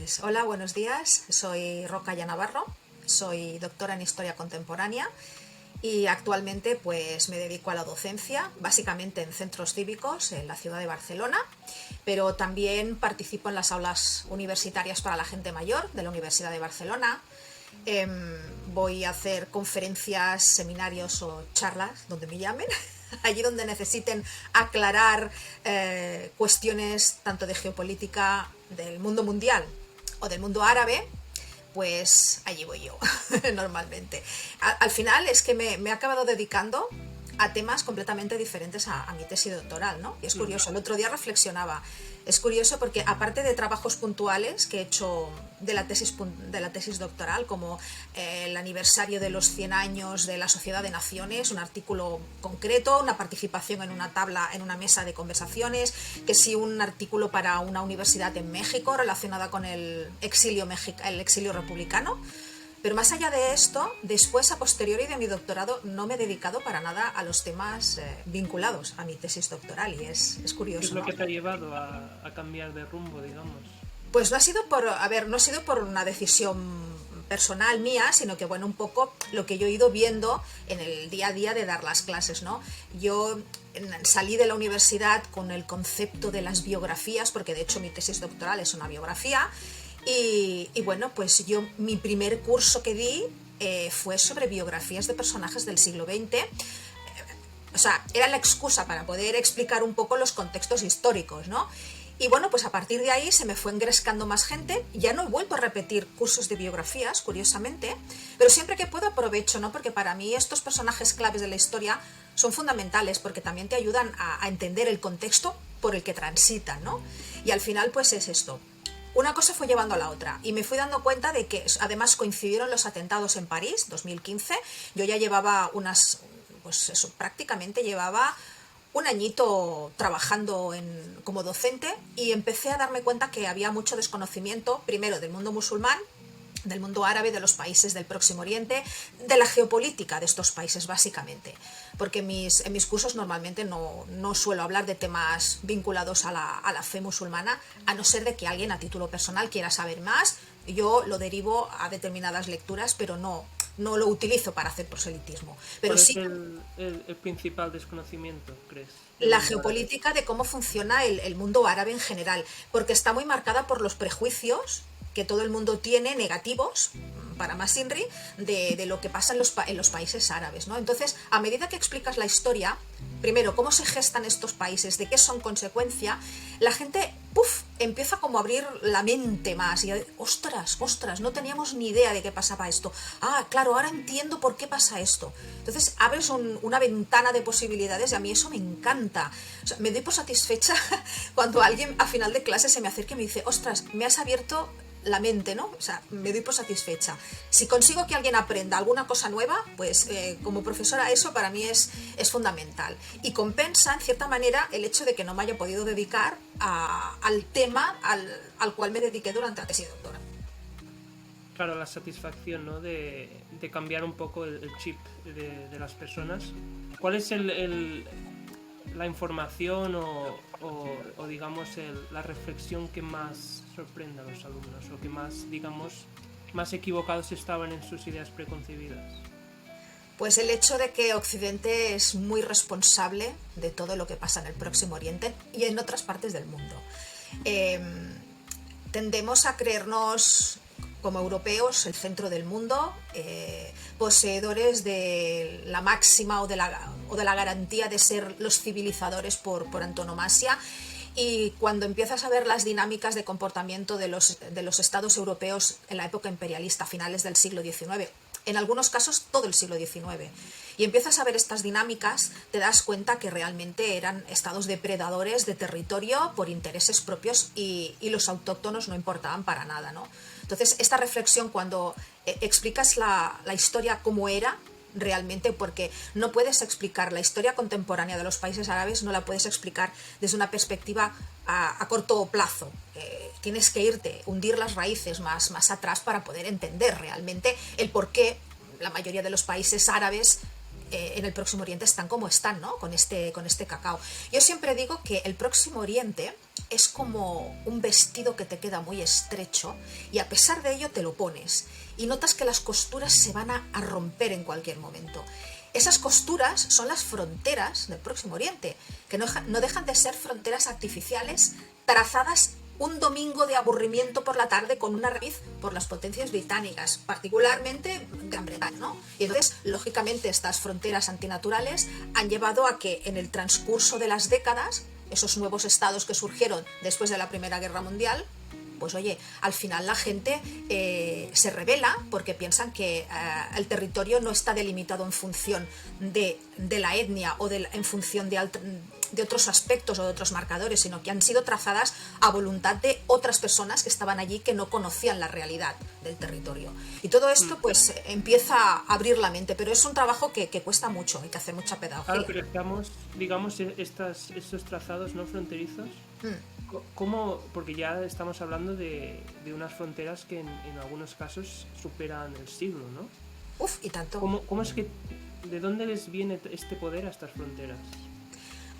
Pues hola, buenos días. Soy Rocaya Navarro, soy doctora en Historia Contemporánea y actualmente pues me dedico a la docencia, básicamente en centros cívicos en la ciudad de Barcelona, pero también participo en las aulas universitarias para la gente mayor de la Universidad de Barcelona. Voy a hacer conferencias, seminarios o charlas donde me llamen, allí donde necesiten aclarar cuestiones tanto de geopolítica del mundo mundial o del mundo árabe, pues allí voy yo normalmente. Al final es que me he acabado dedicando a temas completamente diferentes a mi tesis doctoral, ¿no? Y es curioso, el otro día reflexionaba, es curioso porque aparte de trabajos puntuales que he hecho de la tesis doctoral, como el aniversario de los 100 años de la Sociedad de Naciones, un artículo concreto, una participación en una tabla, en una mesa de conversaciones, que sí un artículo para una universidad en México relacionada con el exilio republicano. Pero más allá de esto, después, a posteriori de mi doctorado, no me he dedicado para nada a los temas vinculados a mi tesis doctoral y es ¿Qué es curioso, lo ¿no? que te ha llevado a cambiar de rumbo, digamos? Pues no ha sido por, a ver, no ha sido por una decisión personal mía, sino que bueno, un poco lo que yo he ido viendo en el día a día de dar las clases, ¿no? Yo salí de la universidad con el concepto de las biografías, porque de hecho mi tesis doctoral es una biografía, y bueno, pues yo mi primer curso que di fue sobre biografías de personajes del siglo XX. O sea, era la excusa para poder explicar un poco los contextos históricos, ¿no? Y bueno, pues a partir de ahí se me fue engrescando más gente. Ya no he vuelto a repetir cursos de biografías, curiosamente, pero siempre que puedo aprovecho, ¿no? Porque para mí estos personajes claves de la historia son fundamentales porque también te ayudan a entender el contexto por el que transitan, ¿no? Y al final, pues es esto. Una cosa fue llevando a la otra y me fui dando cuenta de que además coincidieron los atentados en París, 2015. Yo ya llevaba pues eso, prácticamente llevaba un añito trabajando como docente y empecé a darme cuenta que había mucho desconocimiento, primero del mundo musulmán, del mundo árabe, de los países del Próximo Oriente, de la geopolítica de estos países básicamente, porque en mis cursos normalmente no suelo hablar de temas vinculados a la fe musulmana, a no ser de que alguien a título personal quiera saber más. Yo lo derivo a determinadas lecturas, pero no lo utilizo para hacer proselitismo. Pero ¿Cuál es sí el principal desconocimiento, crees, del la mundo árabe? geopolítica de cómo funciona el mundo árabe en general, porque está muy marcada por los prejuicios que todo el mundo tiene negativos, para más Inri, de lo que pasa en los países árabes, ¿no? Entonces, a medida que explicas la historia, primero, cómo se gestan estos países, de qué son consecuencia, la gente, empieza como a abrir la mente más y a decir, ostras, no teníamos ni idea de qué pasaba esto. Ah, claro, ahora entiendo por qué pasa esto. Entonces, abres una ventana de posibilidades y a mí eso me encanta. O sea, me doy por satisfecha cuando alguien a final de clase se me acerca y me dice, ostras, me has abierto la mente, ¿no? O sea, me doy por satisfecha. Si consigo que alguien aprenda alguna cosa nueva, pues como profesora eso para mí es fundamental. Y compensa, en cierta manera, el hecho de que no me haya podido dedicar al tema al cual me dediqué durante la tesis doctoral. Claro, la satisfacción, ¿no? de cambiar un poco el chip de las personas. ¿Cuál es la información o digamos, la reflexión que más sorprende a los alumnos o que más, digamos, más equivocados estaban en sus ideas preconcebidas? Pues el hecho de que Occidente es muy responsable de todo lo que pasa en el Próximo Oriente y en otras partes del mundo. Eh, Tendemos a creernos como europeos el centro del mundo, poseedores de la máxima o de la garantía de ser los civilizadores por antonomasia. Y cuando empiezas a ver las dinámicas de comportamiento de los estados europeos en la época imperialista, finales del siglo XIX, en algunos casos todo el siglo XIX, y empiezas a ver estas dinámicas, te das cuenta que realmente eran estados depredadores de territorio por intereses propios y los autóctonos no importaban para nada, ¿no? Entonces, esta reflexión cuando explicas la historia como era, realmente, porque no puedes explicar la historia contemporánea de los países árabes, no la puedes explicar desde una perspectiva a corto plazo. Tienes que irte, hundir las raíces más atrás para poder entender realmente el por qué la mayoría de los países árabes en el Próximo Oriente están como están, ¿no? Con este cacao. Yo siempre digo que el Próximo Oriente es como un vestido que te queda muy estrecho y a pesar de ello te lo pones y notas que las costuras se van a romper en cualquier momento. Esas costuras son las fronteras del Próximo Oriente, que no dejan de ser fronteras artificiales trazadas un domingo de aburrimiento por la tarde con una raíz por las potencias británicas, particularmente Gran Bretaña, ¿no? Y entonces, lógicamente, estas fronteras antinaturales han llevado a que en el transcurso de las décadas, esos nuevos estados que surgieron después de la Primera Guerra Mundial, pues oye, al final la gente se rebela porque piensan que el territorio no está delimitado en función de la etnia o en función de otros aspectos o de otros marcadores, sino que han sido trazadas a voluntad de otras personas que estaban allí que no conocían la realidad del territorio. Y todo esto pues empieza a abrir la mente, pero es un trabajo que cuesta mucho, hay que hacer mucha pedagogía. Claro, pero estamos, digamos, estos trazados no fronterizos, ¿cómo? Porque ya estamos hablando de unas fronteras que en algunos casos superan el siglo, ¿no? Uf, y tanto. ¿Cómo es que, de dónde les viene este poder a estas fronteras?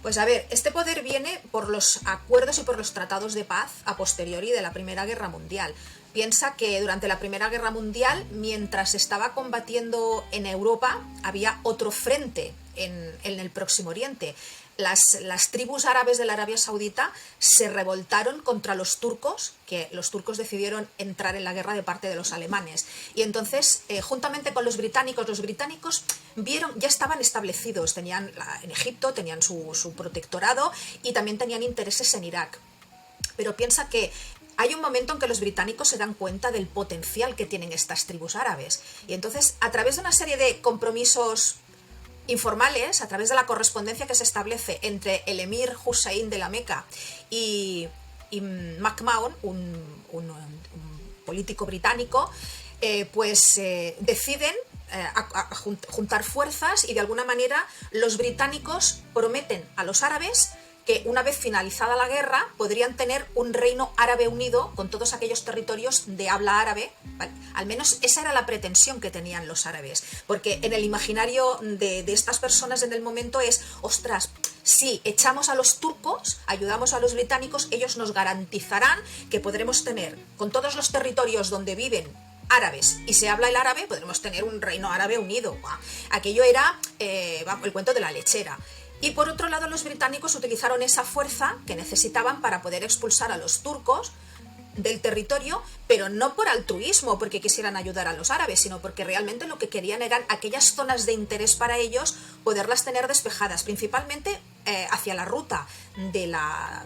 Pues a ver, este poder viene por los acuerdos y por los tratados de paz a posteriori de la Primera Guerra Mundial. Piensa que durante la Primera Guerra Mundial, mientras se estaba combatiendo en Europa, había otro frente en el Próximo Oriente. Las tribus árabes de la Arabia Saudita se revoltaron contra los turcos, que los turcos decidieron entrar en la guerra de parte de los alemanes. Y entonces, juntamente con los británicos vieron, ya estaban establecidos, en Egipto tenían su protectorado y también tenían intereses en Irak. Pero piensa que hay un momento en que los británicos se dan cuenta del potencial que tienen estas tribus árabes. Y entonces, a través de una serie de compromisos informales, a través de la correspondencia que se establece entre el emir Hussein de la Meca y McMahon, un político británico, deciden juntar fuerzas y de alguna manera los británicos prometen a los árabes que una vez finalizada la guerra podrían tener un reino árabe unido con todos aquellos territorios de habla árabe, ¿vale? Al menos esa era la pretensión que tenían los árabes, porque en el imaginario de estas personas en el momento es, ostras, si echamos a los turcos, ayudamos a los británicos, ellos nos garantizarán que podremos tener con todos los territorios donde viven árabes y se habla el árabe, podremos tener un reino árabe unido. Aquello era el cuento de la lechera. Y por otro lado, los británicos utilizaron esa fuerza que necesitaban para poder expulsar a los turcos del territorio, pero no por altruismo, porque quisieran ayudar a los árabes, sino porque realmente lo que querían eran aquellas zonas de interés para ellos, poderlas tener despejadas, principalmente hacia la ruta de la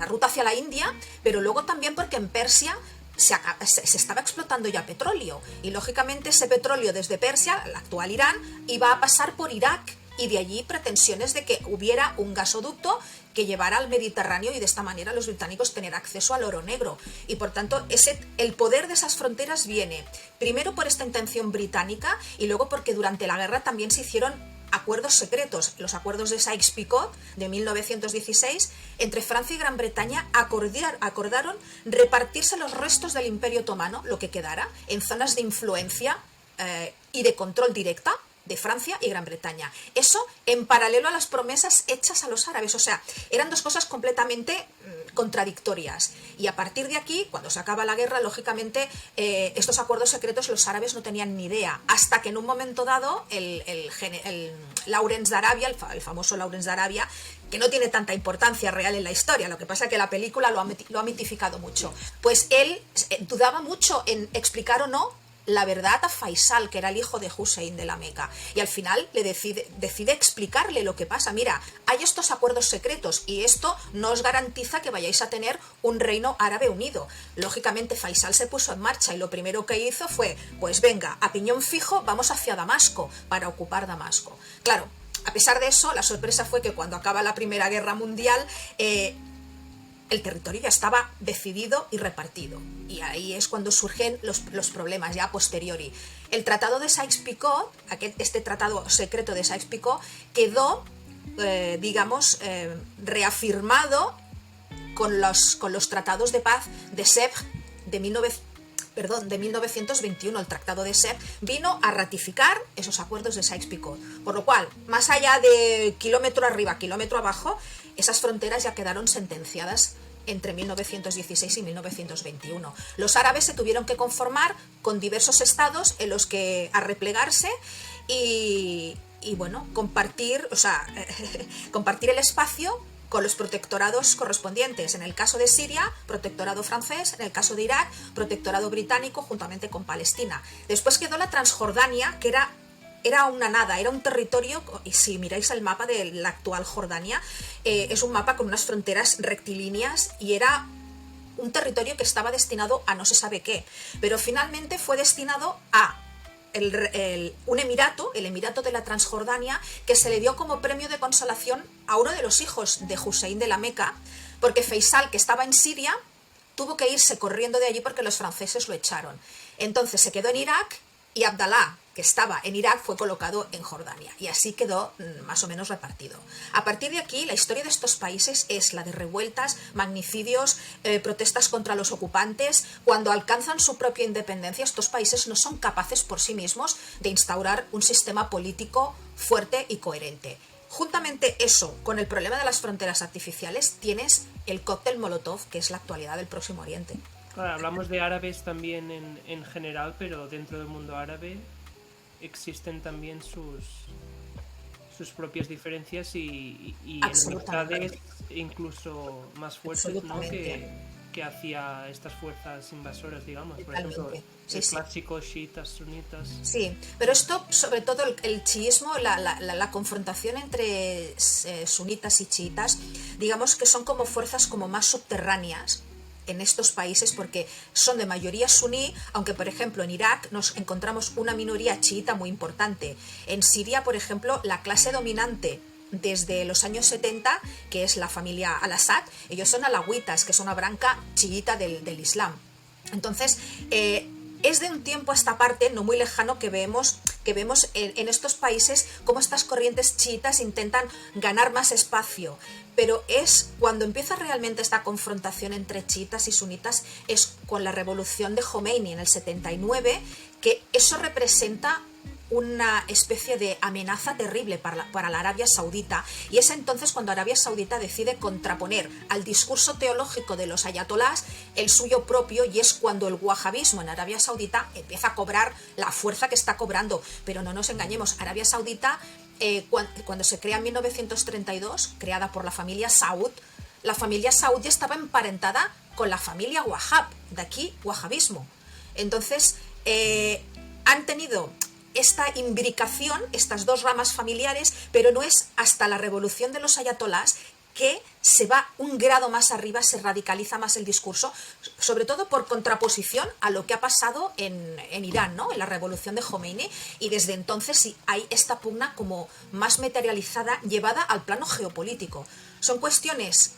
ruta hacia la India, pero luego también porque en Persia se estaba explotando ya petróleo, y lógicamente ese petróleo desde Persia, el actual Irán, iba a pasar por Irak, y de allí pretensiones de que hubiera un gasoducto que llevara al Mediterráneo y de esta manera los británicos tener acceso al oro negro. Y por tanto, el poder de esas fronteras viene primero por esta intención británica y luego porque durante la guerra también se hicieron acuerdos secretos, los acuerdos de Sykes-Picot de 1916, entre Francia y Gran Bretaña acordaron repartirse los restos del Imperio Otomano, lo que quedara, en zonas de influencia y de control directa de Francia y Gran Bretaña. Eso en paralelo a las promesas hechas a los árabes. O sea, eran dos cosas completamente contradictorias. Y a partir de aquí, cuando se acaba la guerra, lógicamente, estos acuerdos secretos los árabes no tenían ni idea. Hasta que en un momento dado, el Lawrence de Arabia, el famoso Lawrence de Arabia, que no tiene tanta importancia real en la historia, lo que pasa es que la película lo ha mitificado mucho, pues él dudaba mucho en explicar o no la verdad a Faisal, que era el hijo de Hussein de la Meca, y al final le decide explicarle lo que pasa. Mira, hay estos acuerdos secretos y esto no os garantiza que vayáis a tener un reino árabe unido. Lógicamente Faisal se puso en marcha y lo primero que hizo fue, pues venga, a piñón fijo vamos hacia Damasco para ocupar Damasco. Claro, a pesar de eso, la sorpresa fue que cuando acaba la Primera Guerra Mundial, el territorio ya estaba decidido y repartido. Y ahí es cuando surgen los problemas ya a posteriori. El tratado de Sykes-Picot, este tratado secreto de Sykes-Picot, quedó, reafirmado con los tratados de paz de Sèvres de perdón, de 1921, el Tratado de Sèvres, vino a ratificar esos acuerdos de Sykes-Picot. Por lo cual, más allá de kilómetro arriba, kilómetro abajo, esas fronteras ya quedaron sentenciadas entre 1916 y 1921. Los árabes se tuvieron que conformar con diversos estados en los que a replegarse y bueno, compartir el espacio con los protectorados correspondientes. En el caso de Siria, protectorado francés; en el caso de Irak, protectorado británico, juntamente con Palestina. Después quedó la Transjordania, que era una nada, era un territorio, y si miráis el mapa de la actual Jordania, es un mapa con unas fronteras rectilíneas y era un territorio que estaba destinado a no se sabe qué, pero finalmente fue destinado a un emirato, el Emirato de la Transjordania, que se le dio como premio de consolación a uno de los hijos de Hussein de la Meca, porque Faisal, que estaba en Siria, tuvo que irse corriendo de allí porque los franceses lo echaron. Entonces se quedó en Irak y Abdalá, que estaba en Irak, fue colocado en Jordania, y así quedó más o menos repartido. A partir de aquí, la historia de estos países es la de revueltas, magnicidios, protestas contra los ocupantes. Cuando alcanzan su propia independencia, estos países no son capaces por sí mismos de instaurar un sistema político fuerte y coherente. Juntamente eso, con el problema de las fronteras artificiales, tienes el cóctel Molotov, que es la actualidad del Próximo Oriente. Claro, hablamos de árabes también en general, pero dentro del mundo árabe existen también sus propias diferencias y enemistades incluso más fuertes, ¿no? que hacia estas fuerzas invasoras, digamos. Por ejemplo, clásico chiitas, sunitas. Sí, pero esto, sobre todo el chiismo, la confrontación entre sunitas y chiitas, digamos que son como fuerzas como más subterráneas en estos países, porque son de mayoría suní, aunque por ejemplo en Irak nos encontramos una minoría chiita muy importante. En Siria, por ejemplo, la clase dominante desde los años 70, que es la familia al-Assad, ellos son alawitas, que son una branca chiita del Islam. Entonces, es de un tiempo a esta parte, no muy lejano, que vemos en estos países cómo estas corrientes chiitas intentan ganar más espacio. Pero es cuando empieza realmente esta confrontación entre chiitas y sunitas, es con la revolución de Jomeini en el 79, que eso representa una especie de amenaza terrible para la Arabia Saudita, y es entonces cuando Arabia Saudita decide contraponer al discurso teológico de los ayatolás el suyo propio, y es cuando el wahabismo en Arabia Saudita empieza a cobrar la fuerza que está cobrando. Pero no nos engañemos, Arabia Saudita, cuando se crea en 1932, creada por la familia Saud ya estaba emparentada con la familia Wahhab, de aquí wahabismo. Entonces han tenido esta imbricación, estas dos ramas familiares, pero no es hasta la revolución de los ayatolás que se va un grado más arriba, se radicaliza más el discurso, sobre todo por contraposición a lo que ha pasado en Irán, ¿no? En la revolución de Jomeini, y desde entonces sí hay esta pugna como más materializada, llevada al plano geopolítico. Son cuestiones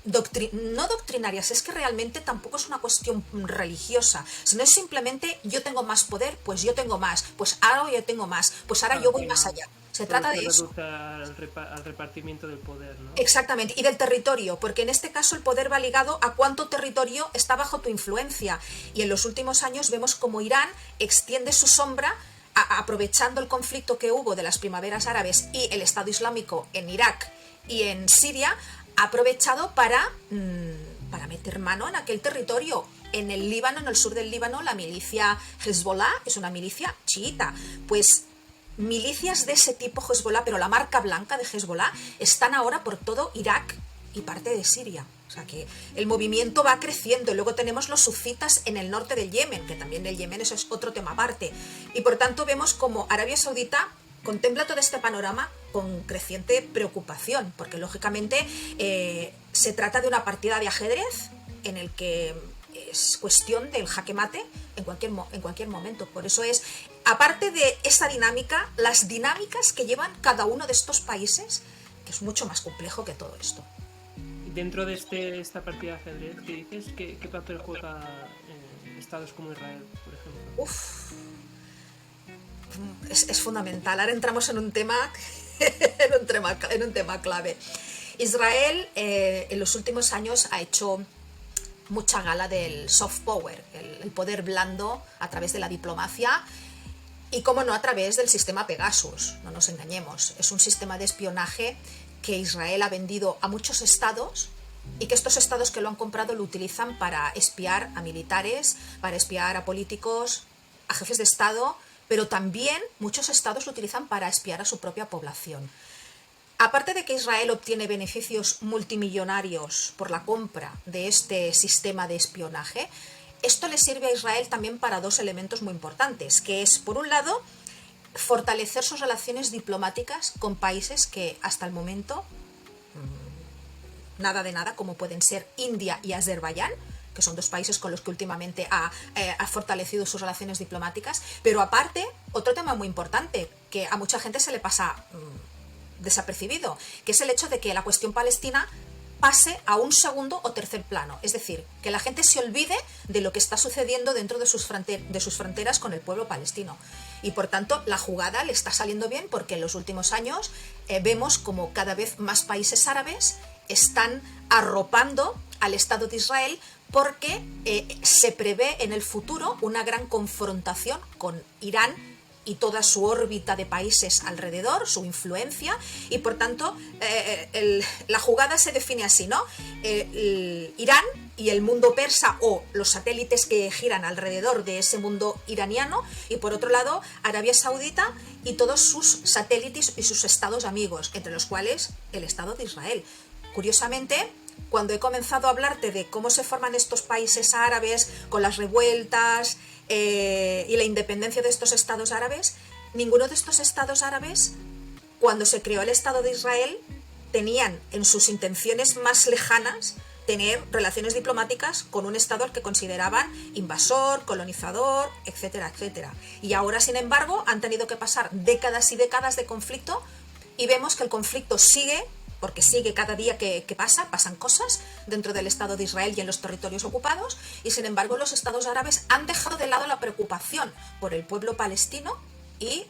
no doctrinarias, es que realmente tampoco es una cuestión religiosa, sino es simplemente yo tengo más poder, pues yo tengo más, pues ahora yo tengo más, pues ahora yo voy más allá. Se trata de eso. Al repartimiento del poder, ¿no? Exactamente, y del territorio, porque en este caso el poder va ligado a cuánto territorio está bajo tu influencia, y en los últimos años vemos como Irán extiende su sombra aprovechando el conflicto que hubo de las primaveras árabes y el Estado Islámico en Irak y en Siria, ha aprovechado para meter mano en aquel territorio. En el Líbano, en el sur del Líbano, la milicia Hezbollah es una milicia chiita. Pues milicias de ese tipo Hezbollah, pero la marca blanca de Hezbollah, están ahora por todo Irak y parte de Siria. O sea que el movimiento va creciendo. Y luego tenemos los sufitas en el norte del Yemen, que también el Yemen eso es otro tema aparte. Y por tanto vemos como Arabia Saudita contempla todo este panorama con creciente preocupación, porque lógicamente se trata de una partida de ajedrez en el que es cuestión del jaque mate en cualquier momento. Por eso es, aparte de esa dinámica, las dinámicas que llevan cada uno de estos países, que es mucho más complejo que todo esto. Dentro de esta partida de ajedrez que dices, ¿qué papel juega estados como Israel, por ejemplo? Es fundamental. Ahora entramos en un tema en un tema clave. Israel en los últimos años ha hecho mucha gala del soft power, el poder blando a través de la diplomacia y, como no, a través del sistema Pegasus, no nos engañemos. Es un sistema de espionaje que Israel ha vendido a muchos estados y que estos estados que lo han comprado lo utilizan para espiar a militares, para espiar a políticos, a jefes de estado, pero también muchos estados lo utilizan para espiar a su propia población. Aparte de que Israel obtiene beneficios multimillonarios por la compra de este sistema de espionaje, esto le sirve a Israel también para dos elementos muy importantes, que es, por un lado, fortalecer sus relaciones diplomáticas con países que hasta el momento nada de nada, como pueden ser India y Azerbaiyán, que son dos países con los que últimamente ha fortalecido sus relaciones diplomáticas. Pero aparte, otro tema muy importante, que a mucha gente se le pasa desapercibido, que es el hecho de que la cuestión palestina pase a un segundo o tercer plano. Es decir, que la gente se olvide de lo que está sucediendo dentro de sus fronteras con el pueblo palestino. Y por tanto, la jugada le está saliendo bien, porque en los últimos años vemos como cada vez más países árabes están arropando al Estado de Israel, porque se prevé en el futuro una gran confrontación con Irán y toda su órbita de países alrededor, su influencia, y por tanto la jugada se define así, ¿no? Irán y el mundo persa, o los satélites que giran alrededor de ese mundo iraniano, y por otro lado Arabia Saudita y todos sus satélites y sus estados amigos, entre los cuales el Estado de Israel. Curiosamente, cuando he comenzado a hablarte de cómo se forman estos países árabes con las revueltas y la independencia de estos estados árabes, ninguno de estos estados árabes, cuando se creó el Estado de Israel, tenían en sus intenciones más lejanas tener relaciones diplomáticas con un estado al que consideraban invasor, colonizador, etcétera, etcétera. Y ahora, sin embargo, han tenido que pasar décadas y décadas de conflicto, y vemos que el conflicto sigue, porque sigue cada día que pasan cosas dentro del Estado de Israel y en los territorios ocupados, y sin embargo los estados árabes han dejado de lado la preocupación por el pueblo palestino y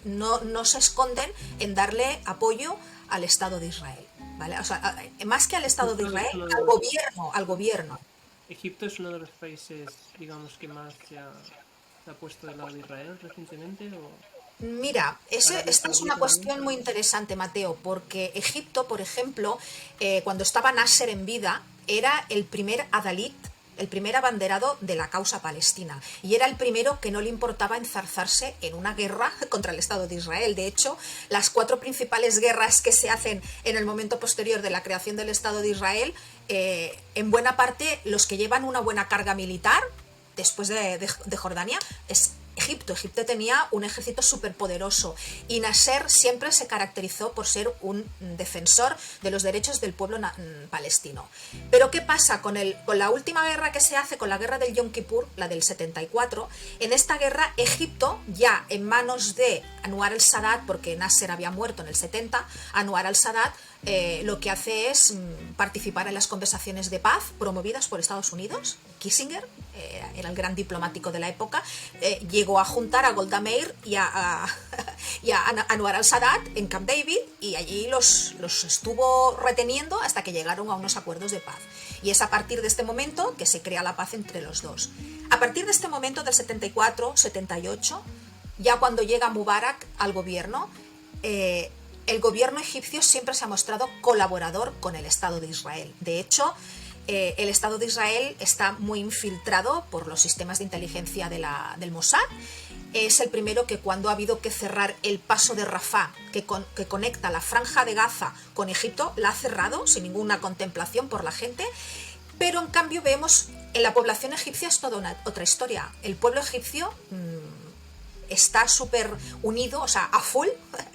no se esconden en darle apoyo al Estado de Israel, ¿vale? O sea, más que al Estado de Israel, al gobierno. Egipto es uno de los países, digamos, que más se ha puesto del lado de Israel recientemente, ¿o? Mira, esta es una cuestión muy interesante, Mateo, porque Egipto, por ejemplo, cuando estaba Nasser en vida, era el primer adalid, el primer abanderado de la causa palestina, y era el primero que no le importaba enzarzarse en una guerra contra el Estado de Israel. De hecho, las 4 principales guerras que se hacen en el momento posterior de la creación del Estado de Israel, en buena parte los que llevan una buena carga militar, después de Jordania, es Egipto. Egipto tenía un ejército superpoderoso, y Nasser siempre se caracterizó por ser un defensor de los derechos del pueblo palestino. Pero ¿qué pasa con la última guerra que se hace, con la guerra del Yom Kippur, la del 74? En esta guerra, Egipto, ya en manos de Anwar al-Sadat, porque Nasser había muerto en el 70, Anwar al-Sadat lo que hace es participar en las conversaciones de paz promovidas por Estados Unidos. Kissinger era el gran diplomático de la época, llegó a juntar a Golda Meir y a Anwar al-Sadat en Camp David, y allí los estuvo reteniendo hasta que llegaron a unos acuerdos de paz. Y es a partir de este momento que se crea la paz entre los dos. A partir de este momento, del 74, 78, ya cuando llega Mubarak al gobierno, el gobierno egipcio siempre se ha mostrado colaborador con el Estado de Israel. De hecho, el Estado de Israel está muy infiltrado por los sistemas de inteligencia del Mossad. Es el primero que, cuando ha habido que cerrar el paso de Rafah, que conecta la franja de Gaza con Egipto, la ha cerrado sin ninguna contemplación por la gente. Pero en cambio vemos, en la población egipcia es toda otra historia. El pueblo egipcio está súper unido, o sea, a full,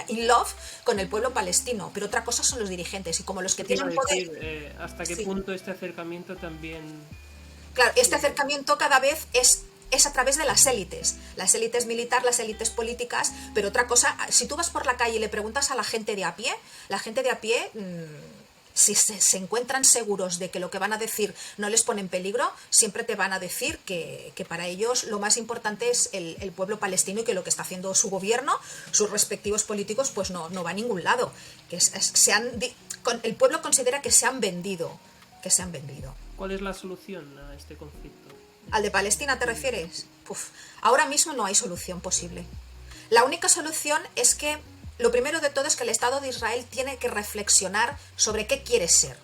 in love con el pueblo palestino, pero otra cosa son los dirigentes, y como los que tienen poder... ¿Hasta qué punto este acercamiento también...? Claro, este acercamiento cada vez es a través de las élites militares, las élites políticas, pero otra cosa, si tú vas por la calle y le preguntas a la gente de a pie, si se encuentran seguros de que lo que van a decir no les pone en peligro, siempre te van a decir que para ellos lo más importante es el pueblo palestino, y que lo que está haciendo su gobierno, sus respectivos políticos, pues no va a ningún lado. El pueblo considera que se han vendido. ¿Cuál es la solución a este conflicto? ¿Al de Palestina te refieres? Uf, ahora mismo no hay solución posible. La única solución es que, lo primero de todo es que el Estado de Israel tiene que reflexionar sobre qué quiere ser.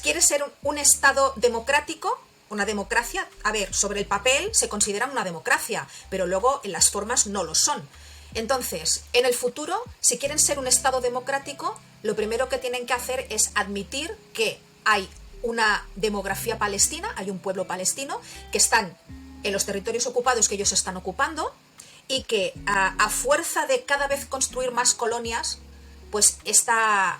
¿Quiere ser un Estado democrático? Una democracia, a ver, sobre el papel se considera una democracia, pero luego en las formas no lo son. Entonces, en el futuro, si quieren ser un Estado democrático, lo primero que tienen que hacer es admitir que hay una demografía palestina, hay un pueblo palestino, que están en los territorios ocupados que ellos están ocupando y que a fuerza de cada vez construir más colonias, pues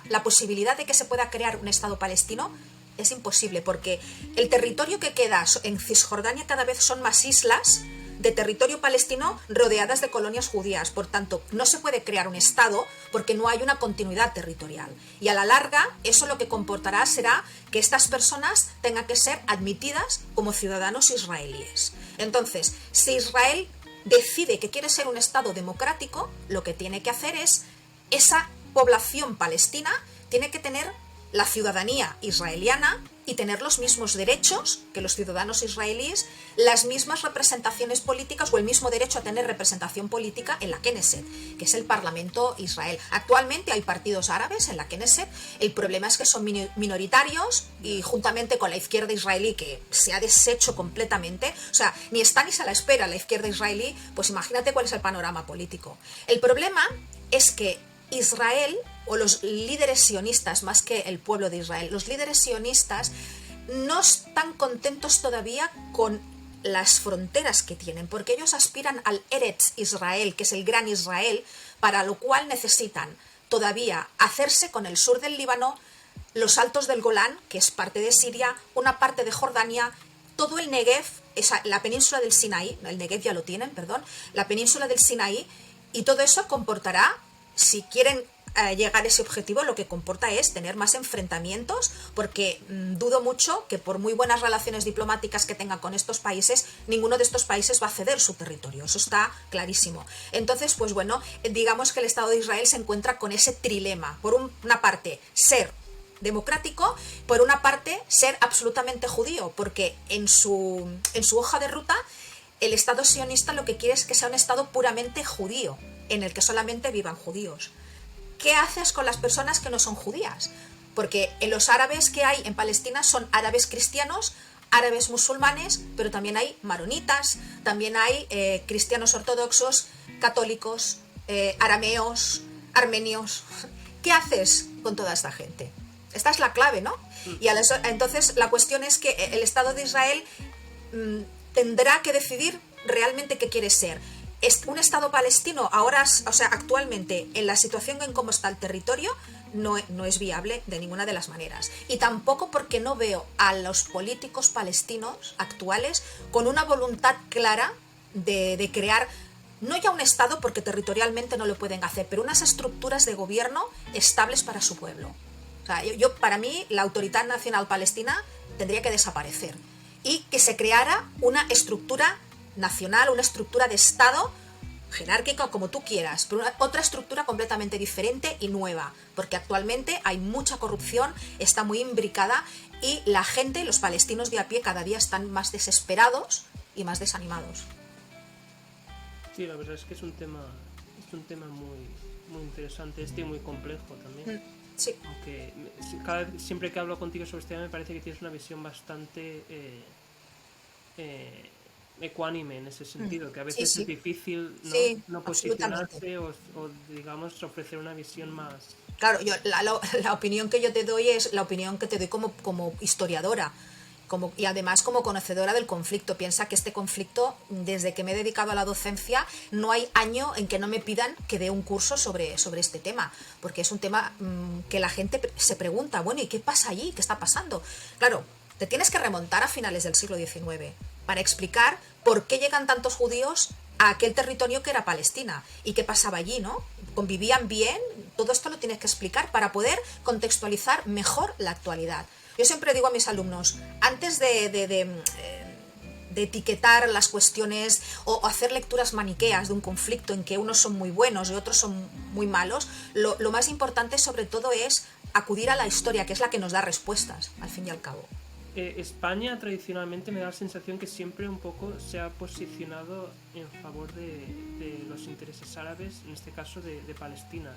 la posibilidad de que se pueda crear un Estado palestino es imposible, porque el territorio que queda en Cisjordania cada vez son más islas de territorio palestino rodeadas de colonias judías. Por tanto, no se puede crear un Estado porque no hay una continuidad territorial. Y a la larga, eso lo que comportará será que estas personas tengan que ser admitidas como ciudadanos israelíes. Entonces, si Israel decide que quiere ser un Estado democrático, lo que tiene que hacer es, esa población palestina tiene que tener la ciudadanía israeliana y tener los mismos derechos que los ciudadanos israelíes, las mismas representaciones políticas o el mismo derecho a tener representación política en la Knesset, que es el Parlamento Israel. Actualmente hay partidos árabes en la Knesset, el problema es que son minoritarios y juntamente con la izquierda israelí, que se ha deshecho completamente, o sea, ni está ni se la espera la izquierda israelí, pues imagínate cuál es el panorama político. El problema es que Israel, o los líderes sionistas, más que el pueblo de Israel, los líderes sionistas no están contentos todavía con las fronteras que tienen, porque ellos aspiran al Eretz Israel, que es el gran Israel, para lo cual necesitan todavía hacerse con el sur del Líbano, los altos del Golán, que es parte de Siria, una parte de Jordania, todo el Negev, la península del Sinaí, el Negev ya lo tienen, perdón, la península del Sinaí, y todo eso comportará, si quieren llegar a ese objetivo, lo que comporta es tener más enfrentamientos, porque dudo mucho que por muy buenas relaciones diplomáticas que tengan con estos países, ninguno de estos países va a ceder su territorio, eso está clarísimo. Entonces, pues bueno, digamos que el Estado de Israel se encuentra con ese trilema, por una parte, ser democrático, por una parte, ser absolutamente judío, porque en su hoja de ruta, el Estado sionista lo que quiere es que sea un Estado puramente judío, en el que solamente vivan judíos. ¿Qué haces con las personas que no son judías? Porque en los árabes que hay en Palestina son árabes cristianos, árabes musulmanes, pero también hay maronitas, también hay cristianos ortodoxos, católicos, arameos, armenios. ¿Qué haces con toda esta gente? Esta es la clave, ¿no? Y entonces la cuestión es que el Estado de Israel tendrá que decidir realmente qué quiere ser. Un Estado palestino ahora, o sea, actualmente, en la situación en cómo está el territorio, no es viable de ninguna de las maneras. Y tampoco porque no veo a los políticos palestinos actuales con una voluntad clara de crear, no ya un Estado, porque territorialmente no lo pueden hacer, pero unas estructuras de gobierno estables para su pueblo. O sea, para mí, la Autoridad Nacional Palestina tendría que desaparecer y que se creara una estructura nacional, una estructura de Estado jerárquica, como tú quieras, pero otra estructura completamente diferente y nueva, porque actualmente hay mucha corrupción, está muy imbricada y la gente, los palestinos de a pie, cada día están más desesperados y más desanimados. Sí, la verdad es que es un tema muy, muy interesante, y muy complejo también. Sí. Aunque siempre que hablo contigo sobre este tema me parece que tienes una visión bastante ecuánime en ese sentido, que a veces sí. es difícil no posicionarse o digamos ofrecer una visión más. Claro, la opinión que yo te doy es la opinión que te doy como historiadora, y además como conocedora del conflicto. Piensa que este conflicto, desde que me he dedicado a la docencia, no hay año en que no me pidan que dé un curso sobre este tema, porque es un tema que la gente se pregunta, bueno, ¿y qué pasa allí? ¿Qué está pasando? Claro, te tienes que remontar a finales del siglo XIX para explicar por qué llegan tantos judíos a aquel territorio que era Palestina y qué pasaba allí, ¿no? ¿Convivían bien? Todo esto lo tienes que explicar para poder contextualizar mejor la actualidad. Yo siempre digo a mis alumnos, antes de etiquetar las cuestiones o hacer lecturas maniqueas de un conflicto en que unos son muy buenos y otros son muy malos, lo más importante sobre todo es acudir a la historia, que es la que nos da respuestas, al fin y al cabo. España tradicionalmente me da la sensación que siempre un poco se ha posicionado en favor de los intereses árabes, en este caso de Palestina.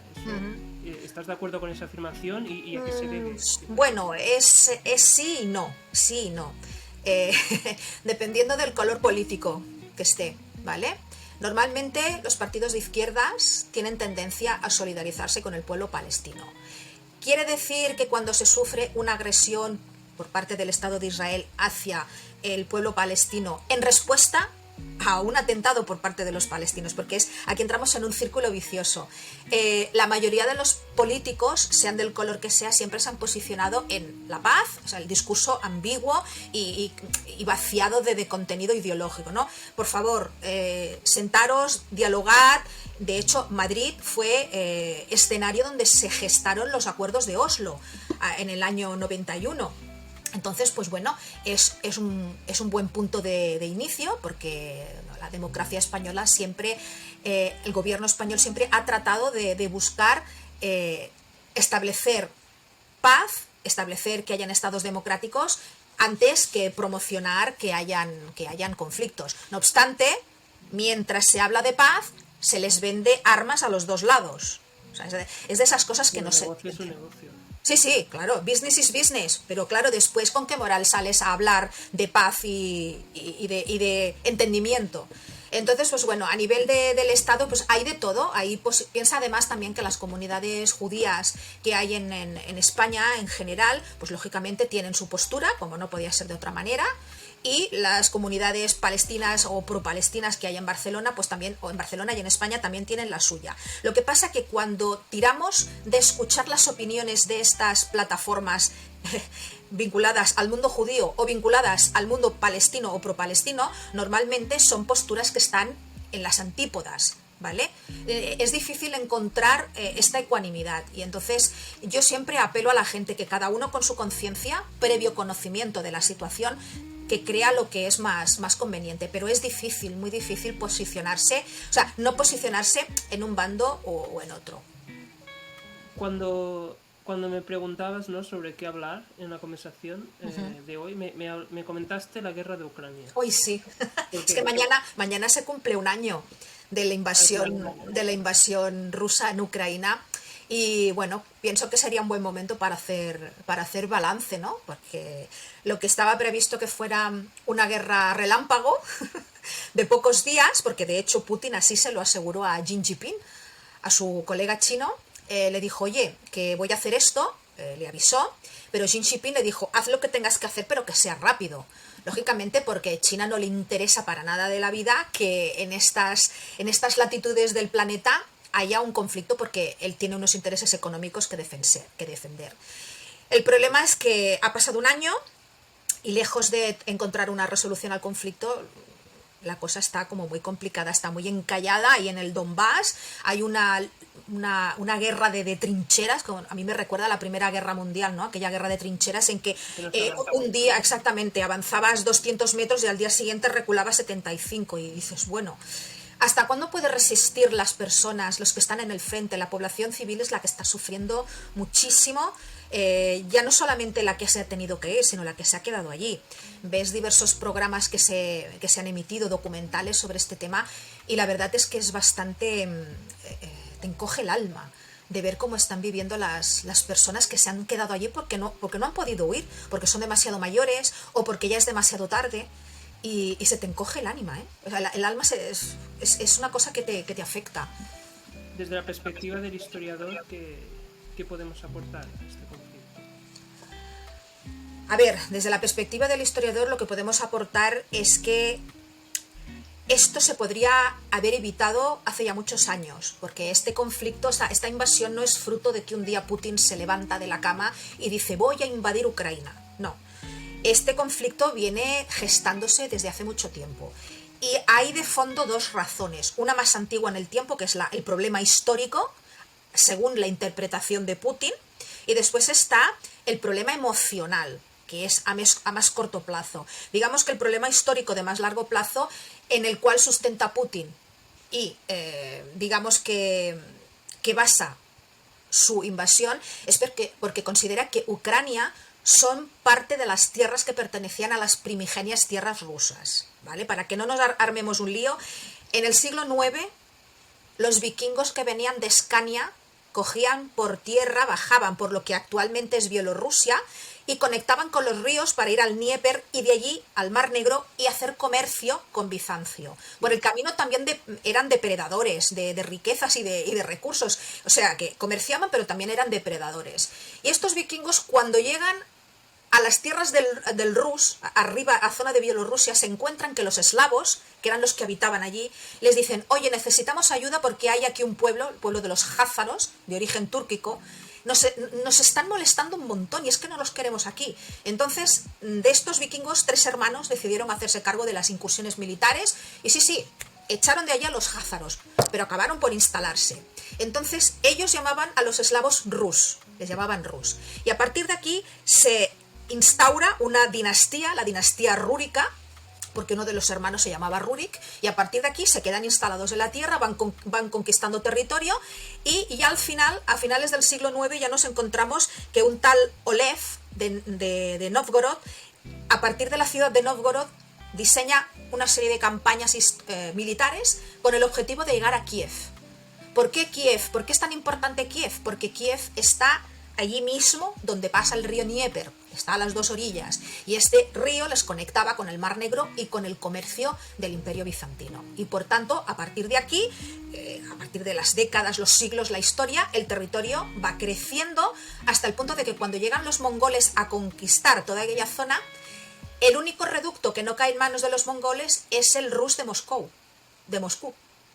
¿Estás de acuerdo con esa afirmación y a qué se debe? Bueno, es sí y no, sí y no. Eh, Dependiendo del color político que esté, ¿vale? Normalmente los partidos de izquierdas tienen tendencia a solidarizarse con el pueblo palestino. Quiere decir que cuando se sufre una agresión por parte del Estado de Israel hacia el pueblo palestino en respuesta a un atentado por parte de los palestinos, porque aquí entramos en un círculo vicioso. La mayoría de los políticos, sean del color que sea, siempre se han posicionado en la paz, o sea, el discurso ambiguo y vaciado de contenido ideológico, ¿no? Por favor, sentaros, dialogad. De hecho, Madrid fue escenario donde se gestaron los acuerdos de Oslo en el año 91. Entonces, pues bueno, es un buen punto de inicio, porque la democracia española siempre, el gobierno español siempre ha tratado de buscar establecer paz, establecer que hayan estados democráticos antes que promocionar que hayan conflictos. No obstante, mientras se habla de paz, se les vende armas a los dos lados. O sea, es de esas cosas que no se... Es un negocio. Sí, sí, claro, business is business, pero claro, después con qué moral sales a hablar de paz y de entendimiento. Entonces, pues bueno, a nivel del Estado, pues hay de todo. Ahí pues, piensa además también que las comunidades judías que hay en España en general, pues lógicamente tienen su postura, como no podía ser de otra manera. Y las comunidades palestinas o pro-palestinas que hay en Barcelona, pues también, o en Barcelona y en España también tienen la suya. Lo que pasa que cuando tiramos de escuchar las opiniones de estas plataformas vinculadas al mundo judío o vinculadas al mundo palestino o pro-palestino, normalmente son posturas que están en las antípodas, ¿vale? Es difícil encontrar esta ecuanimidad, y entonces yo siempre apelo a la gente que cada uno con su conciencia, previo conocimiento de la situación, que crea lo que es más conveniente, pero es difícil, muy difícil posicionarse, o sea, no posicionarse en un bando o en otro. Cuando me preguntabas, ¿no?, sobre qué hablar en la conversación de hoy, me comentaste la guerra de Ucrania. Hoy sí, es que mañana se cumple un año de la invasión rusa en Ucrania. Y bueno, pienso que sería un buen momento para hacer balance, ¿no? Porque lo que estaba previsto que fuera una guerra relámpago de pocos días, porque de hecho Putin así se lo aseguró a Xi Jinping, a su colega chino, le dijo, oye, que voy a hacer esto, le avisó, pero Xi Jinping le dijo, haz lo que tengas que hacer, pero que sea rápido. Lógicamente porque a China no le interesa para nada de la vida que en estas latitudes del planeta haya un conflicto, porque él tiene unos intereses económicos que defender. El problema es que ha pasado un año y lejos de encontrar una resolución al conflicto, la cosa está como muy complicada, está muy encallada, y en el Donbass hay una guerra de trincheras, que a mí me recuerda a la Primera Guerra Mundial, ¿no? Aquella guerra de trincheras en que un día exactamente avanzabas 200 metros y al día siguiente reculabas 75, y dices, bueno, ¿hasta cuándo puede resistir las personas, los que están en el frente? La población civil es la que está sufriendo muchísimo, ya no solamente la que se ha tenido que ir, sino la que se ha quedado allí. Ves diversos programas que se han emitido, documentales sobre este tema, y la verdad es que es bastante... te encoge el alma de ver cómo están viviendo las personas que se han quedado allí porque no han podido huir, porque son demasiado mayores o porque ya es demasiado tarde. Y se te encoge el ánima, ¿eh? O sea, el alma es una cosa que te afecta. Desde la perspectiva del historiador, ¿qué podemos aportar a este conflicto? A ver, desde la perspectiva del historiador lo que podemos aportar es que esto se podría haber evitado hace ya muchos años, porque este conflicto, esta invasión no es fruto de que un día Putin se levanta de la cama y dice voy a invadir Ucrania. No. Este conflicto viene gestándose desde hace mucho tiempo, y hay de fondo dos razones. Una más antigua en el tiempo, que es el problema histórico, según la interpretación de Putin, y después está el problema emocional, que es a más corto plazo. Digamos que el problema histórico de más largo plazo, en el cual sustenta Putin y digamos que basa su invasión, es porque considera que Ucrania son parte de las tierras que pertenecían a las primigenias tierras rusas, ¿vale? Para que no nos armemos un lío, en el siglo IX los vikingos que venían de Escania cogían por tierra, bajaban por lo que actualmente es Bielorrusia y conectaban con los ríos para ir al Dnieper y de allí al Mar Negro y hacer comercio con Bizancio. Por el camino también eran depredadores de riquezas y de recursos, o sea que comerciaban pero también eran depredadores. Y estos vikingos cuando llegan a las tierras del Rus, arriba a zona de Bielorrusia, se encuentran que los eslavos, que eran los que habitaban allí, les dicen, oye, necesitamos ayuda porque hay aquí un pueblo, el pueblo de los házaros, de origen túrquico, nos están molestando un montón y es que no los queremos aquí. Entonces, de estos vikingos, 3 hermanos decidieron hacerse cargo de las incursiones militares y sí, echaron de allí a los házaros, pero acabaron por instalarse. Entonces, ellos llamaban a los eslavos Rus, les llamaban Rus. Y a partir de aquí se instaura una dinastía, la dinastía rúrica, porque uno de los hermanos se llamaba Rurik, y a partir de aquí se quedan instalados en la tierra, van conquistando territorio, y ya a finales del siglo IX ya nos encontramos que un tal Olev de Novgorod, a partir de la ciudad de Novgorod, diseña una serie de campañas militares con el objetivo de llegar a Kiev. ¿Por qué Kiev? ¿Por qué es tan importante Kiev? Porque Kiev está allí mismo donde pasa el río Dnieper, está a las 2 orillas, y este río les conectaba con el Mar Negro y con el comercio del Imperio Bizantino. Y por tanto, a partir de aquí, a partir de las décadas, los siglos, la historia, el territorio va creciendo hasta el punto de que cuando llegan los mongoles a conquistar toda aquella zona, el único reducto que no cae en manos de los mongoles es el Rus de Moscú.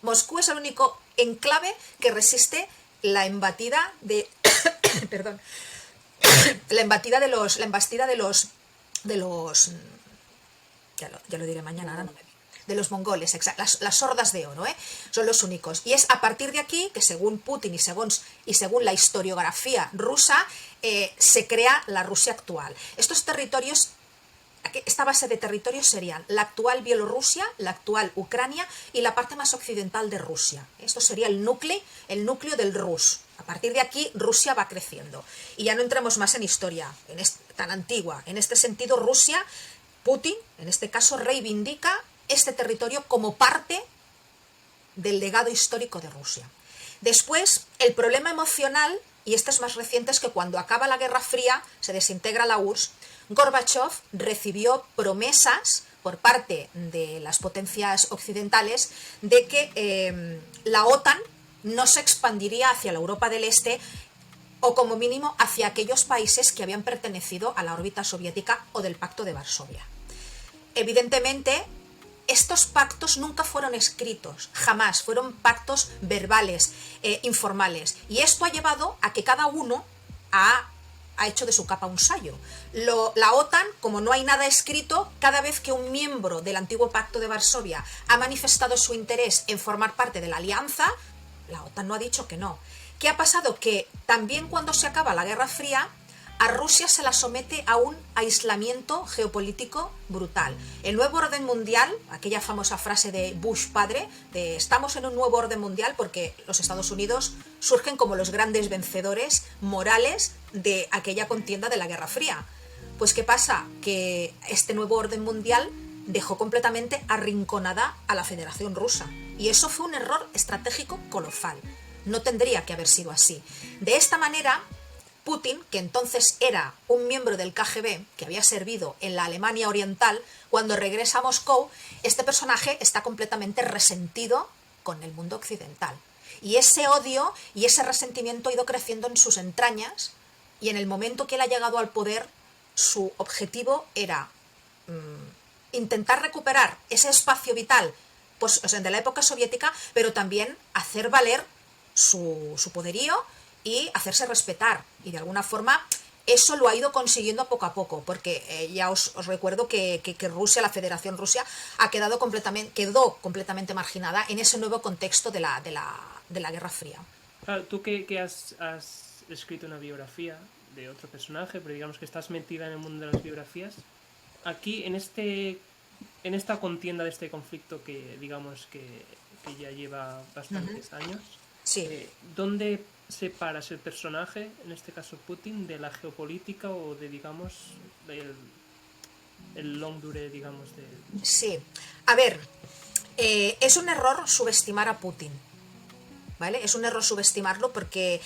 Moscú es el único enclave que resiste la embestida de perdón, la embestida de los ya lo diré mañana, ahora no me viene, de los mongoles, las hordas de oro, son los únicos. Y es a partir de aquí que según Putin y según la historiografía rusa se crea la Rusia actual. Estos territorios, esta base de territorios serían la actual Bielorrusia, la actual Ucrania y la parte más occidental de Rusia. Esto sería el núcleo del Rus. A partir de aquí Rusia va creciendo. Y ya no entramos más en historia tan antigua. En este sentido, Rusia, Putin, en este caso, reivindica este territorio como parte del legado histórico de Rusia. Después, el problema emocional, y este es más reciente, es que cuando acaba la Guerra Fría, se desintegra la URSS, Gorbachev recibió promesas por parte de las potencias occidentales de que la OTAN no se expandiría hacia la Europa del Este o como mínimo hacia aquellos países que habían pertenecido a la órbita soviética o del Pacto de Varsovia. Evidentemente, estos pactos nunca fueron escritos, jamás, fueron pactos verbales, informales, y esto ha llevado a que cada uno ha hecho de su capa un sayo. La OTAN, como no hay nada escrito, cada vez que un miembro del antiguo Pacto de Varsovia ha manifestado su interés en formar parte de la alianza, la OTAN no ha dicho que no. ¿Qué ha pasado? Que también cuando se acaba la Guerra Fría, a Rusia se la somete a un aislamiento geopolítico brutal. El nuevo orden mundial, aquella famosa frase de Bush padre, de estamos en un nuevo orden mundial, porque los Estados Unidos surgen como los grandes vencedores morales de aquella contienda de la Guerra Fría. Pues ¿qué pasa? Que este nuevo orden mundial dejó completamente arrinconada a la Federación Rusa. Y eso fue un error estratégico colosal. No tendría que haber sido así. De esta manera, Putin, que entonces era un miembro del KGB que había servido en la Alemania Oriental, cuando regresa a Moscú, este personaje está completamente resentido con el mundo occidental. Y ese odio y ese resentimiento ha ido creciendo en sus entrañas, y en el momento que él ha llegado al poder, su objetivo era intentar recuperar ese espacio vital pues, o sea, de la época soviética, pero también hacer valer su poderío y hacerse respetar. Y de alguna forma eso lo ha ido consiguiendo poco a poco, porque ya os recuerdo que Rusia, la Federación Rusia, quedó completamente marginada en ese nuevo contexto de la Guerra Fría. Claro, tú que has escrito una biografía de otro personaje, pero digamos que estás metida en el mundo de las biografías, aquí en esta contienda de este conflicto que digamos que ya lleva bastantes años, sí. ¿Dónde separas el personaje, en este caso Putin, de la geopolítica o de, digamos, el long durée, digamos, de... Sí, a ver, es un error subestimar a Putin, ¿vale? Es un error subestimarlo porque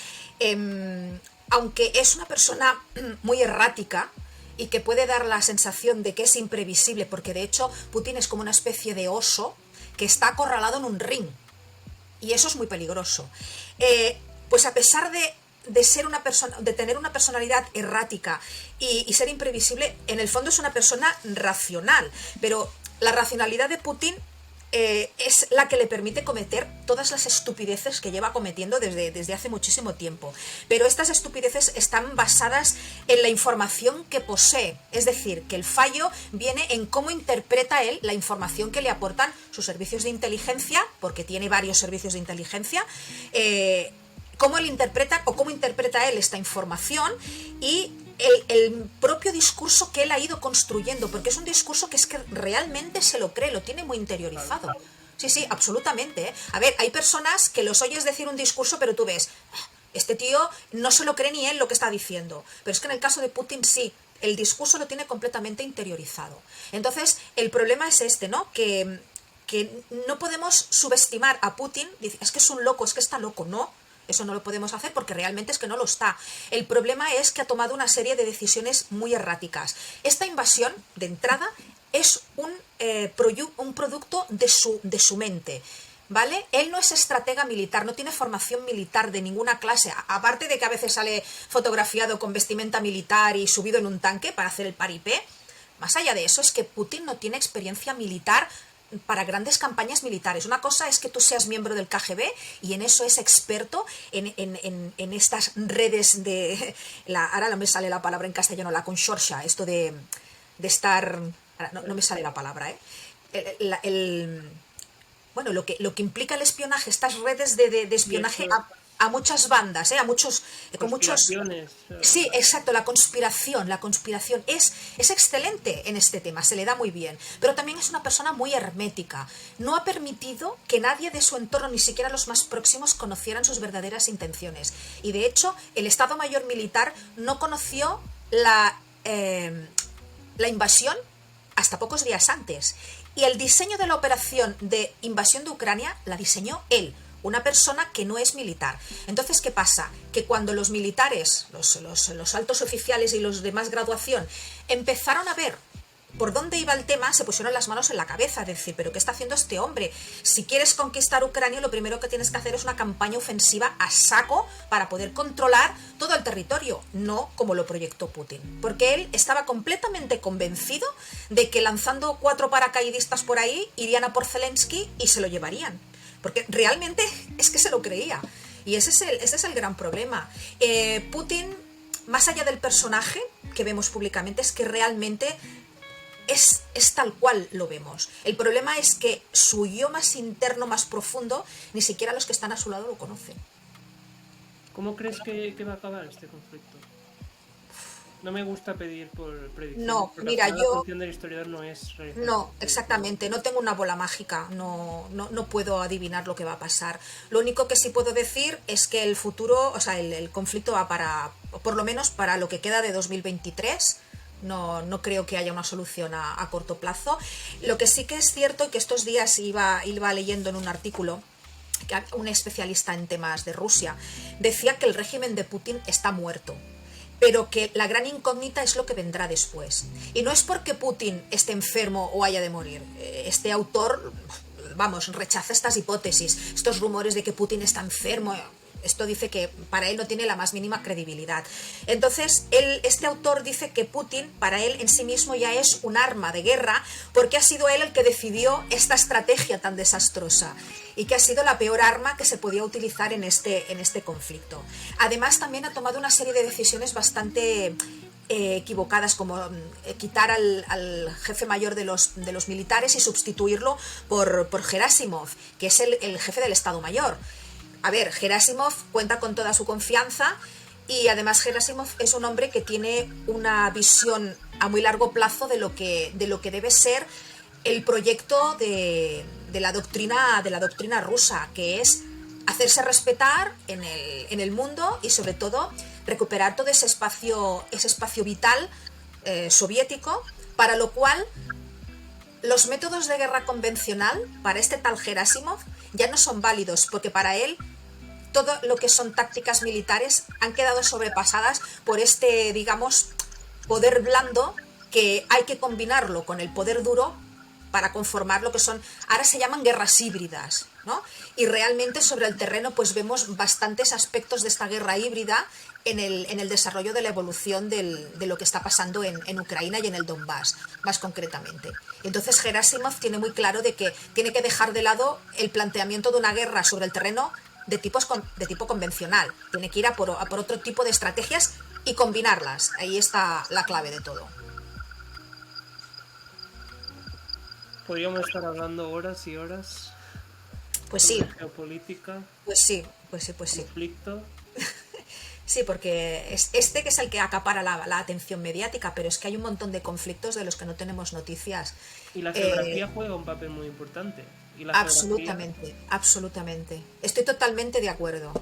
aunque es una persona muy errática y que puede dar la sensación de que es imprevisible, porque de hecho Putin es como una especie de oso que está acorralado en un ring, y eso es muy peligroso. Pues a pesar de ser una persona, de tener una personalidad errática y ser imprevisible, en el fondo es una persona racional, pero la racionalidad de Putin es la que le permite cometer todas las estupideces que lleva cometiendo desde hace muchísimo tiempo. Pero estas estupideces están basadas en la información que posee. Es decir, que el fallo viene en cómo interpreta él la información que le aportan sus servicios de inteligencia, porque tiene varios servicios de inteligencia, cómo él interpreta o cómo interpreta él esta información y el propio discurso que él ha ido construyendo, porque es un discurso que es que realmente se lo cree, lo tiene muy interiorizado. Sí, sí, absolutamente, ¿eh? A ver, hay personas que los oyes decir un discurso, pero tú ves, este tío no se lo cree ni él lo que está diciendo. Pero es que en el caso de Putin sí, el discurso lo tiene completamente interiorizado. Entonces, el problema es este, ¿no? Que no podemos subestimar a Putin, es que es un loco, es que está loco, ¿no? Eso no lo podemos hacer porque realmente es que no lo está. El problema es que ha tomado una serie de decisiones muy erráticas. Esta invasión, de entrada, es un producto de su mente, ¿vale? Él no es estratega militar, no tiene formación militar de ninguna clase, aparte de que a veces sale fotografiado con vestimenta militar y subido en un tanque para hacer el paripé. Más allá de eso, es que Putin no tiene experiencia militar para grandes campañas militares. Una cosa es que tú seas miembro del KGB y en eso es experto en estas redes de... ahora no me sale la palabra en castellano, la consorcia, esto de estar... No me sale la palabra, bueno, lo que implica el espionaje, estas redes de espionaje a muchas bandas, a muchos... con muchos... Sí, exacto, la conspiración es excelente en este tema, se le da muy bien, pero también es una persona muy hermética. No ha permitido que nadie de su entorno, ni siquiera los más próximos, conocieran sus verdaderas intenciones. Y de hecho, el Estado Mayor Militar no conoció la invasión hasta pocos días antes. Y el diseño de la operación de invasión de Ucrania la diseñó él, una persona que no es militar. Entonces, ¿qué pasa? Que cuando los militares, los altos oficiales y los de más graduación empezaron a ver por dónde iba el tema, se pusieron las manos en la cabeza, es decir, ¿pero qué está haciendo este hombre? Si quieres conquistar Ucrania, lo primero que tienes que hacer es una campaña ofensiva a saco para poder controlar todo el territorio, no como lo proyectó Putin. Porque él estaba completamente convencido de que lanzando 4 paracaidistas por ahí, irían a por Zelensky y se lo llevarían. Porque realmente es que se lo creía. Y ese es el gran problema. Putin, más allá del personaje que vemos públicamente, es que realmente es tal cual lo vemos. El problema es que su yo más interno, más profundo, ni siquiera los que están a su lado lo conocen. ¿Cómo crees que va a acabar este conflicto? No me gusta pedir por predicciones. No, mira, la función del historiador no es... No, exactamente, no tengo una bola mágica, no puedo adivinar lo que va a pasar. Lo único que sí puedo decir es que el futuro, o sea, el conflicto va para, por lo menos para lo que queda de 2023, no creo que haya una solución a corto plazo. Lo que sí que es cierto, y que estos días iba leyendo en un artículo, que un especialista en temas de Rusia decía que el régimen de Putin está muerto, pero que la gran incógnita es lo que vendrá después. Y no es porque Putin esté enfermo o haya de morir. Este autor, vamos, rechaza estas hipótesis, estos rumores de que Putin está enfermo. Esto dice que para él no tiene la más mínima credibilidad. Entonces, este autor dice que Putin, para él en sí mismo, ya es un arma de guerra, porque ha sido él el que decidió esta estrategia tan desastrosa y que ha sido la peor arma que se podía utilizar en este conflicto. Además, también ha tomado una serie de decisiones bastante equivocadas, como quitar al jefe mayor de los militares y sustituirlo por Gerasimov, que es el jefe del Estado Mayor. A ver, Gerasimov cuenta con toda su confianza y además Gerasimov es un hombre que tiene una visión a muy largo plazo de lo que debe ser el proyecto de la doctrina rusa, que es hacerse respetar en el mundo y sobre todo recuperar todo ese espacio vital soviético, para lo cual los métodos de guerra convencional para este tal Gerasimov ya no son válidos, porque para él todo lo que son tácticas militares han quedado sobrepasadas por este, digamos, poder blando, que hay que combinarlo con el poder duro para conformar lo que son, ahora se llaman guerras híbridas, ¿no? Y realmente sobre el terreno pues vemos bastantes aspectos de esta guerra híbrida en el desarrollo de la evolución de lo que está pasando en Ucrania y en el Donbass, más concretamente. Entonces Gerasimov tiene muy claro de que tiene que dejar de lado el planteamiento de una guerra sobre el terreno de tipo convencional, tiene que ir a por otro tipo de estrategias y combinarlas. Ahí está la clave de todo. Podríamos estar hablando horas y horas. Pues sí. Geopolítica. Pues sí. Conflicto. Sí, porque es este que es el que acapara la atención mediática, pero es que hay un montón de conflictos de los que no tenemos noticias. Y la geografía juega un papel muy importante. ¿Y la absolutamente, absolutamente. Estoy totalmente de acuerdo.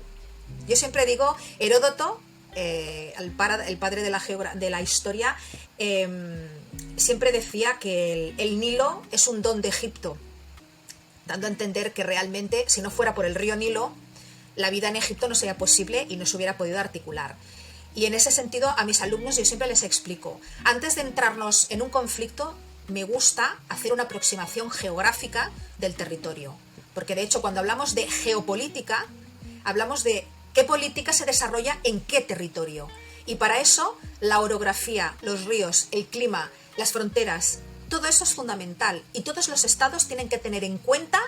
Yo siempre digo, Heródoto, el padre de la historia, siempre decía que el Nilo es un don de Egipto, dando a entender que realmente, si no fuera por el río Nilo, la vida en Egipto no sería posible y no se hubiera podido articular. Y en ese sentido, a mis alumnos yo siempre les explico, antes de entrarnos en un conflicto, me gusta hacer una aproximación geográfica del territorio. Porque de hecho, cuando hablamos de geopolítica, hablamos de qué política se desarrolla en qué territorio. Y para eso, la orografía, los ríos, el clima, las fronteras, todo eso es fundamental. Y todos los estados tienen que tener en cuenta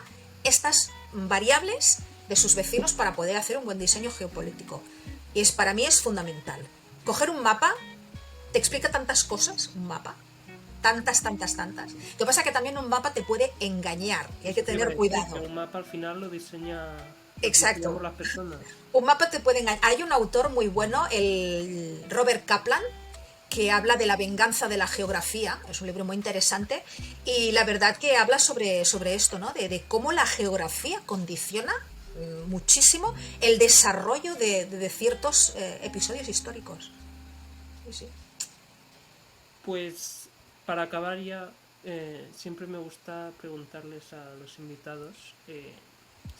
estas variables de sus vecinos para poder hacer un buen diseño geopolítico. Y para mí es fundamental. Coger un mapa, te explica tantas cosas, un mapa. Tantas. Lo que pasa es que también un mapa te puede engañar y hay que tener cuidado. Un mapa al final lo diseña... Exacto. Por las personas. Un mapa te puede engañar. Hay un autor muy bueno, el Robert Kaplan, que habla de la venganza de la geografía. Es un libro muy interesante y la verdad que habla sobre esto, ¿no? De cómo la geografía condiciona muchísimo el desarrollo de ciertos episodios históricos. Sí. Pues para acabar ya, siempre me gusta preguntarles a los invitados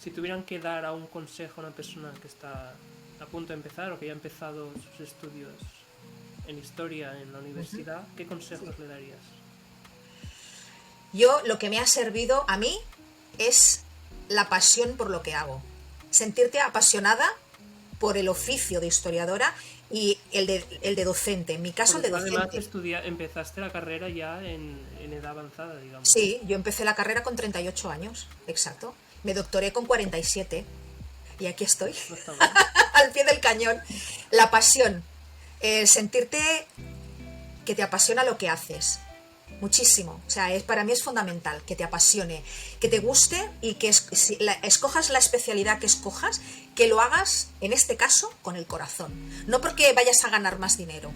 si tuvieran que dar a un consejo a una persona que está a punto de empezar o que ya ha empezado sus estudios en historia en la universidad, ¿qué consejos le darías? Yo, lo que me ha servido a mí es la pasión por lo que hago. Sentirte apasionada por el oficio de historiadora y el de docente. En mi caso, porque el de docente. Además, empezaste la carrera ya en edad avanzada, digamos. Sí, yo empecé la carrera con 38 años, exacto. Me doctoré con 47 y aquí estoy, no al pie del cañón. La pasión, sentirte que te apasiona lo que haces, muchísimo. O sea, para mí es fundamental que te apasione, que te guste y que escojas la especialidad que escojas, que lo hagas, en este caso, con el corazón. No porque vayas a ganar más dinero.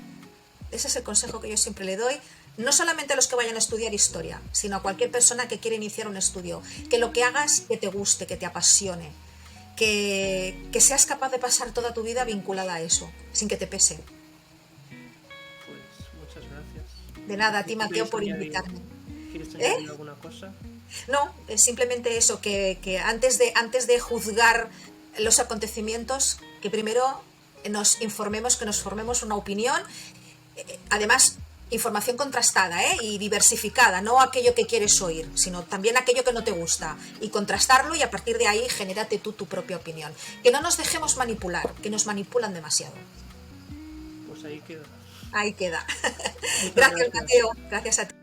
Ese es el consejo que yo siempre le doy, no solamente a los que vayan a estudiar historia, sino a cualquier persona que quiera iniciar un estudio. Que lo que hagas, que te guste, que te apasione, que seas capaz de pasar toda tu vida vinculada a eso, sin que te pese. Pues muchas gracias. De nada, a ti, Mateo, por invitarme. ¿Quieres añadir alguna cosa? No, es simplemente eso, que antes de juzgar los acontecimientos, que primero nos informemos, que nos formemos una opinión, además información contrastada y diversificada, no aquello que quieres oír, sino también aquello que no te gusta, y contrastarlo, y a partir de ahí genérate tú tu propia opinión. Que no nos dejemos manipular, que nos manipulan demasiado. Pues ahí queda. Ahí queda. Gracias, Mateo. Gracias a ti.